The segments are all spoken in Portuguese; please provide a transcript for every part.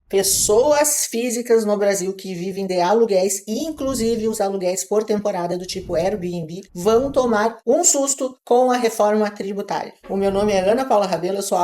Pessoas físicas no Brasil que vivem de aluguéis, inclusive os aluguéis por temporada do tipo Airbnb, vão tomar um susto com a reforma tributária. O meu nome é Ana Paula Rabelo, eu sou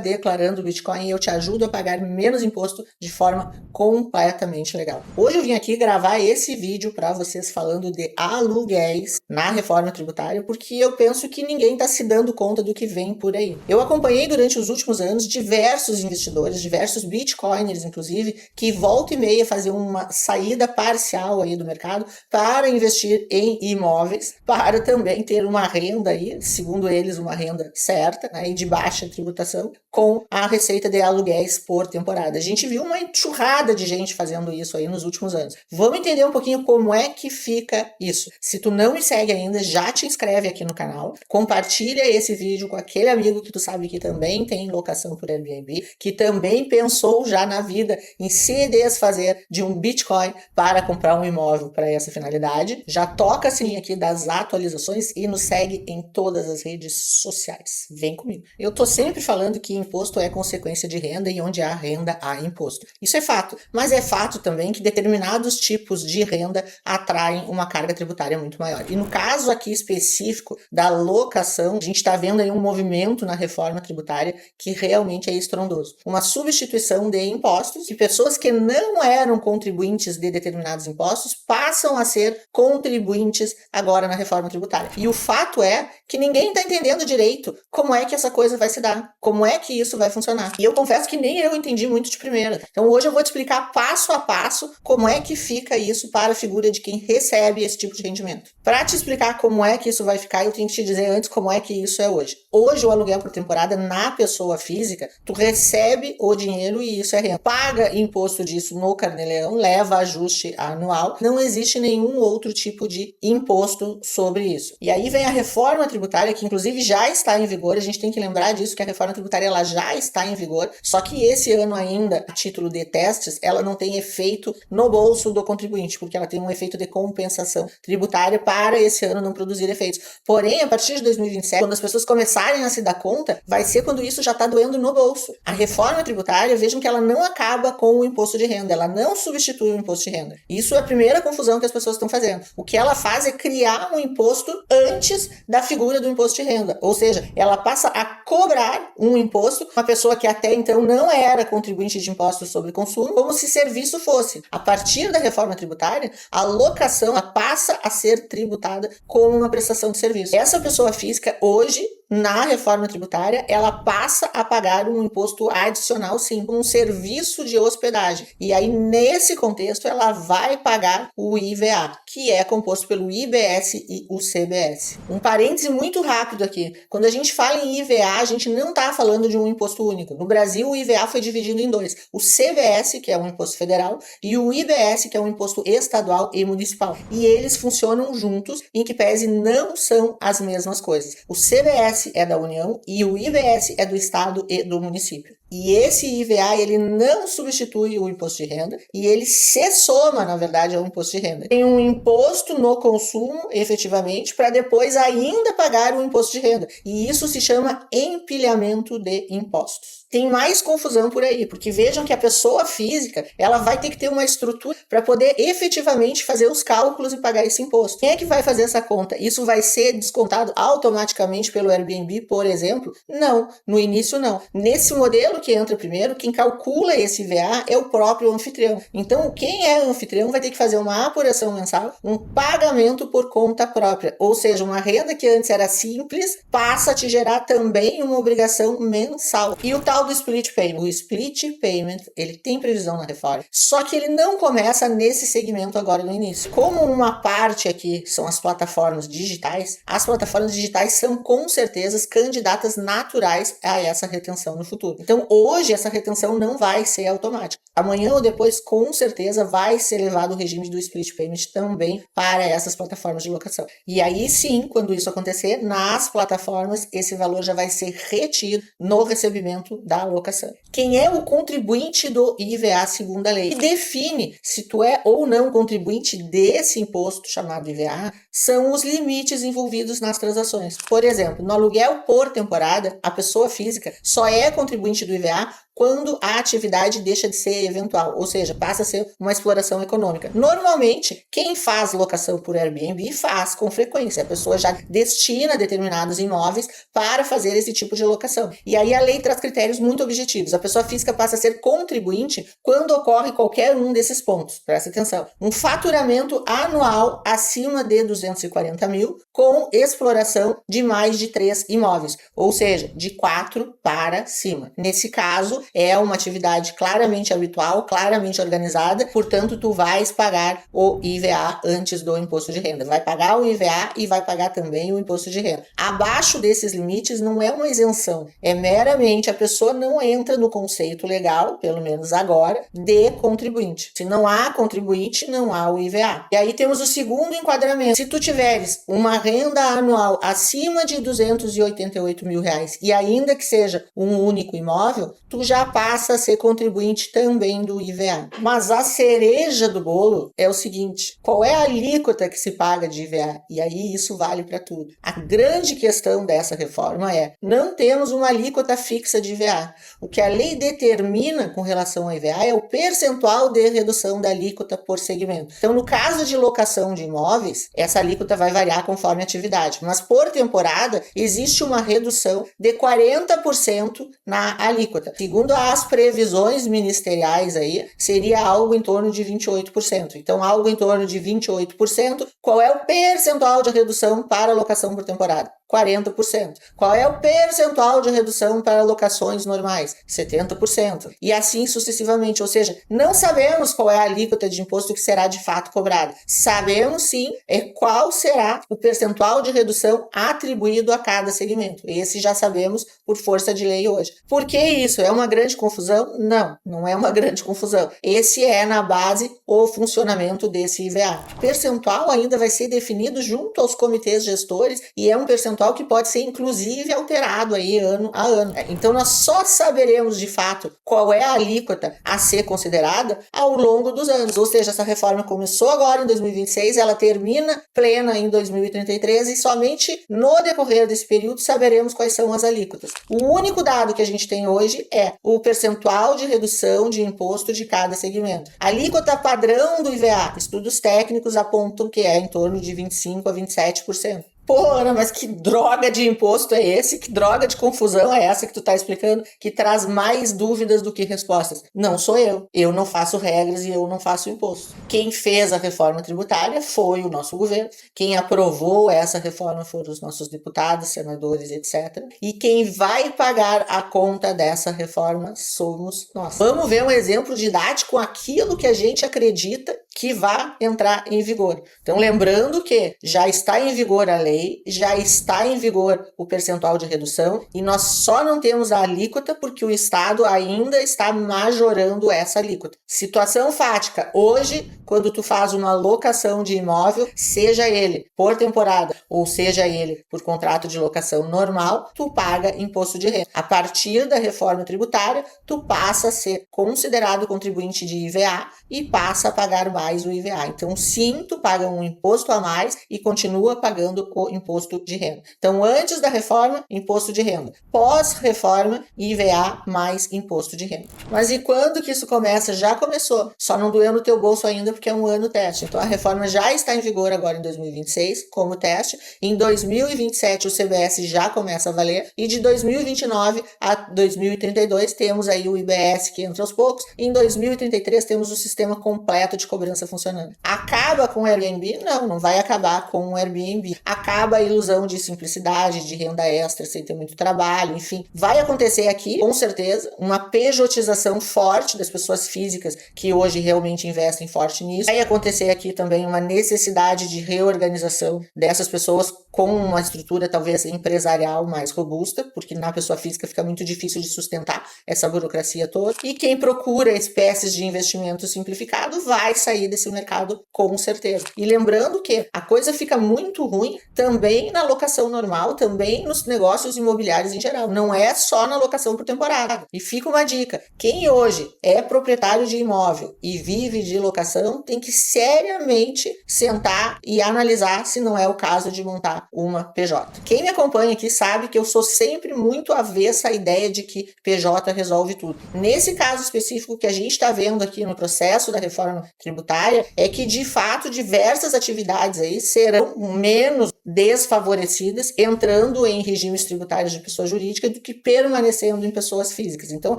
@declarando Bitcoin e eu te ajudo a pagar menos imposto de forma completamente legal. Hoje eu vim aqui gravar esse vídeo para vocês falando de aluguéis na reforma tributária, porque eu penso que ninguém está se dando conta do que vem por aí. Eu acompanhei durante os últimos anos diversos investidores, diversos bitcoiners inclusive, que volta e meia faziam uma saída parcial aí do mercado para investir em imóveis, para também ter uma renda aí, segundo eles, uma renda certa, né, e de baixa tributação, com a receita de aluguéis por temporada. A gente viu uma enxurrada de gente fazendo isso aí nos últimos anos. Vamos entender um pouquinho como é que fica isso. Se tu não me segue ainda, já te inscreve aqui no canal, compartilha esse vídeo com aquele amigo que tu sabe que também tem locação por Airbnb, que também pensou já na vida em se desfazer de um Bitcoin para comprar um imóvel para essa finalidade. Já toca a sininho aqui das atualizações e nos segue em todas as redes sociais. Vem comigo. Eu tô sempre falando que imposto é consequência de renda e onde há renda há imposto. Isso é fato, mas é fato também que determinados tipos de renda atraem uma carga tributária muito maior. E no caso aqui específico da locação, a gente está vendo aí um movimento na reforma tributária que realmente é estrondoso. Uma substituição de impostos, que pessoas que não eram contribuintes de determinados impostos passam a ser contribuintes agora na reforma tributária. E o fato é que ninguém está entendendo direito como é que essa coisa vai se dar, como é que isso vai funcionar. E eu confesso que nem eu entendi muito de primeira. Então hoje eu vou te explicar passo a passo como é que fica isso para a figura de quem recebe esse tipo de rendimento. Para te explicar como é que isso vai ficar, eu tenho que te dizer antes como é que isso é hoje. Hoje o aluguel por temporada na pessoa física, tu recebe o dinheiro e isso é renda. Paga imposto disso no Carnê-Leão, leva ajuste anual, não existe nenhum outro tipo de imposto sobre isso. E aí vem a reforma tributária, que inclusive já está em vigor, a gente tem que lembrar disso, que a reforma tributária ela já está em vigor, só que esse ano ainda, a título de testes, ela não tem efeito no bolso do contribuinte, porque ela tem um efeito de compensação tributária para esse ano não produzir efeitos. Porém, a partir de 2027, quando as pessoas começarem a se dar conta, vai ser quando isso já está doendo no bolso. A reforma tributária, vejam que ela não acaba com o imposto de renda, ela não substitui o imposto de renda. Isso é a primeira confusão que as pessoas estão fazendo. O que ela faz é criar um imposto antes da figura do imposto de renda, ou seja, ela passa a cobrar um imposto, uma pessoa que até então não era contribuinte de impostos sobre consumo, como se serviço fosse. A partir da reforma tributária, a locação passa a ser tributada como uma prestação de serviço. Essa pessoa física hoje, na reforma tributária, ela passa a pagar um imposto adicional, sim, um serviço de hospedagem. E aí, nesse contexto, ela vai pagar o IVA, que é composto pelo IBS e o CBS. Um parêntese muito rápido aqui. Quando a gente fala em IVA, a gente não está falando de um imposto único. No Brasil, o IVA foi dividido em dois. O CBS, que é um imposto federal, e o IBS, que é um imposto estadual e municipal. E eles funcionam juntos, em que pese não são as mesmas coisas. O CBS é da União e o IBS é do Estado e do município. E esse IVA, ele não substitui o imposto de renda e ele se soma, na verdade, ao imposto de renda. Tem um imposto no consumo, efetivamente, para depois ainda pagar o imposto de renda. E isso se chama empilhamento de impostos. Tem mais confusão por aí, porque vejam que a pessoa física, ela vai ter que ter uma estrutura para poder efetivamente fazer os cálculos e pagar esse imposto. Quem é que vai fazer essa conta? Isso vai ser descontado automaticamente pelo Airbnb, por exemplo? Não, no início não. Nesse modelo que entra primeiro, quem calcula esse IVA é o próprio anfitrião. Então, quem é anfitrião vai ter que fazer uma apuração mensal, um pagamento por conta própria, ou seja, uma renda que antes era simples, passa a te gerar também uma obrigação mensal. E o tal do split payment. O split payment, ele tem previsão na reforma, só que ele não começa nesse segmento agora no início. Como uma parte aqui são as plataformas digitais, as plataformas digitais são com certeza candidatas naturais a essa retenção no futuro. Então hoje essa retenção não vai ser automática. Amanhã ou depois com certeza vai ser levado o regime do split payment também para essas plataformas de locação. E aí sim, quando isso acontecer, nas plataformas esse valor já vai ser retido no recebimento da alocação. Quem é o contribuinte do IVA segundo a lei? Que define se tu é ou não contribuinte desse imposto chamado IVA são os limites envolvidos nas transações. Por exemplo, no aluguel por temporada, a pessoa física só é contribuinte do IVA quando a atividade deixa de ser eventual, ou seja, passa a ser uma exploração econômica. Normalmente, quem faz locação por Airbnb faz com frequência. A pessoa já destina determinados imóveis para fazer esse tipo de locação. E aí a lei traz critérios muito objetivos. A pessoa física passa a ser contribuinte quando ocorre qualquer um desses pontos. Presta atenção. Um faturamento anual acima de 240 mil com exploração de mais de 3 imóveis, ou seja, de 4 para cima. Nesse caso, é uma atividade claramente habitual, claramente organizada, portanto, tu vais pagar o IVA antes do imposto de renda. Vai pagar o IVA e vai pagar também o imposto de renda. Abaixo desses limites não é uma isenção, é meramente a pessoa não entra no conceito legal, pelo menos agora, de contribuinte. Se não há contribuinte, não há o IVA. E aí temos o segundo enquadramento. Se tu tiveres uma renda anual acima de 288 mil reais e ainda que seja um único imóvel, tu já passa a ser contribuinte também do IVA. Mas a cereja do bolo é o seguinte: qual é a alíquota que se paga de IVA? E aí isso vale para tudo. A grande questão dessa reforma é: não temos uma alíquota fixa de IVA. O que a lei determina com relação ao IVA é o percentual de redução da alíquota por segmento. Então, no caso de locação de imóveis, essa alíquota vai variar conforme a atividade, mas por temporada existe uma redução de 40% na alíquota. Segundo as previsões ministeriais aí, seria algo em torno de 28%. Então, algo em torno de 28%. Qual é o percentual de redução para locação por temporada? 40%. Qual é o percentual de redução para locações normais? 70%. E assim sucessivamente. Ou seja, não sabemos qual é a alíquota de imposto que será de fato cobrada. Sabemos sim qual será o percentual de redução atribuído a cada segmento. Esse já sabemos por força de lei hoje. Por que isso? É uma grande confusão? Não, não é uma grande confusão. Esse é, na base, o funcionamento desse IVA. O percentual ainda vai ser definido junto aos comitês gestores e é um percentual que pode ser inclusive alterado aí ano a ano. Então nós só saberemos de fato qual é a alíquota a ser considerada ao longo dos anos. Ou seja, essa reforma começou agora em 2026, ela termina plena em 2033 e somente no decorrer desse período saberemos quais são as alíquotas. O único dado que a gente tem hoje é o percentual de redução de imposto de cada segmento. A alíquota padrão do IVA, estudos técnicos apontam que é em torno de 25% a 27%. Pô, Ana, mas que droga de imposto é esse? Que droga de confusão é essa que tu tá explicando que traz mais dúvidas do que respostas? Não sou eu. Eu não faço regras e eu não faço imposto. Quem fez a reforma tributária foi o nosso governo. Quem aprovou essa reforma foram os nossos deputados, senadores, etc. E quem vai pagar a conta dessa reforma somos nós. Vamos ver um exemplo didático, aquilo que a gente acredita que vai entrar em vigor. Então, lembrando que já está em vigor a lei, já está em vigor o percentual de redução e nós só não temos a alíquota porque o Estado ainda está majorando essa alíquota. Situação fática. Hoje, quando tu faz uma locação de imóvel, seja ele por temporada ou seja ele por contrato de locação normal, tu paga imposto de renda. A partir da reforma tributária, tu passa a ser considerado contribuinte de IVA e passa a pagar mais o IVA. Então, sim, tu paga um imposto a mais e continua pagando o imposto de renda. Então, antes da reforma, imposto de renda. Pós-reforma, IVA mais imposto de renda. Mas e quando que isso começa? Já começou. Só não doeu no teu bolso ainda porque é um ano teste. Então, a reforma já está em vigor agora em 2026 como teste. Em 2027, o CBS já começa a valer. E de 2029 a 2032, temos aí o IBS que entra aos poucos. Em 2033, temos o sistema completo de cobrança funcionando. Acaba com o Airbnb? Não, não vai acabar com o Airbnb. Acaba a ilusão de simplicidade, de renda extra sem ter muito trabalho, enfim. Vai acontecer aqui, com certeza, uma pejotização forte das pessoas físicas que hoje realmente investem forte nisso. Vai acontecer aqui também uma necessidade de reorganização dessas pessoas com uma estrutura talvez empresarial mais robusta, porque na pessoa física fica muito difícil de sustentar essa burocracia toda. E quem procura espécies de investimento simplificado vai sair sair desse mercado com certeza. E lembrando que a coisa fica muito ruim também na locação normal, também nos negócios imobiliários em geral. Não é só na locação por temporada. E fica uma dica: quem hoje é proprietário de imóvel e vive de locação tem que seriamente sentar e analisar se não é o caso de montar uma PJ. Quem me acompanha aqui sabe que eu sou sempre muito avessa à ideia de que PJ resolve tudo. Nesse caso específico que a gente está vendo aqui no processo da reforma tributária, é que de fato diversas atividades aí serão menos desfavorecidas entrando em regimes tributários de pessoa jurídica do que permanecendo em pessoas físicas. Então,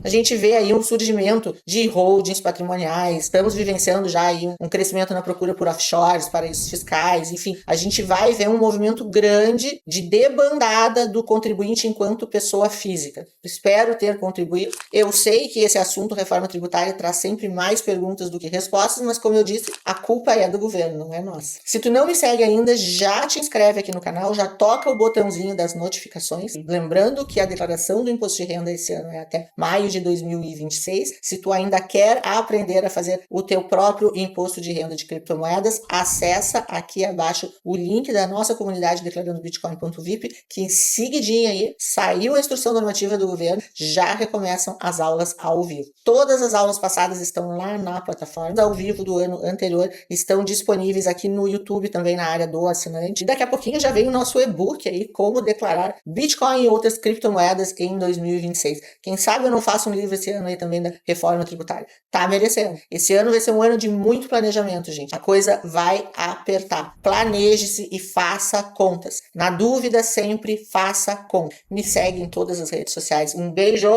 a gente vê aí um surgimento de holdings patrimoniais, estamos vivenciando já aí um crescimento na procura por offshores, paraísos fiscais, enfim, a gente vai ver um movimento grande de debandada do contribuinte enquanto pessoa física. Espero ter contribuído. Eu sei que esse assunto, reforma tributária, traz sempre mais perguntas do que respostas, mas como eu disse, a culpa é do governo, não é nossa. Se tu não me segue ainda, já te inscreve aqui no canal, já toca o botãozinho das notificações, lembrando que a declaração do imposto de renda esse ano é até maio de 2026. Se tu ainda quer aprender a fazer o teu próprio imposto de renda de criptomoedas, acessa aqui abaixo o link da nossa comunidade declarando bitcoin.vip, que em seguidinha aí saiu a instrução normativa do governo, já recomeçam as aulas ao vivo. Todas as aulas passadas estão lá na plataforma, ao vivo do ano anterior estão disponíveis aqui no YouTube também na área do assinante. E daqui a pouquinho já vem o nosso e-book aí, como declarar Bitcoin e outras criptomoedas em 2026. Quem sabe eu não faço um livro esse ano aí também da reforma tributária. Tá merecendo. Esse ano vai ser um ano de muito planejamento, gente. A coisa vai apertar. Planeje-se e faça contas. Na dúvida, sempre faça conta. Me segue em todas as redes sociais. Um beijo!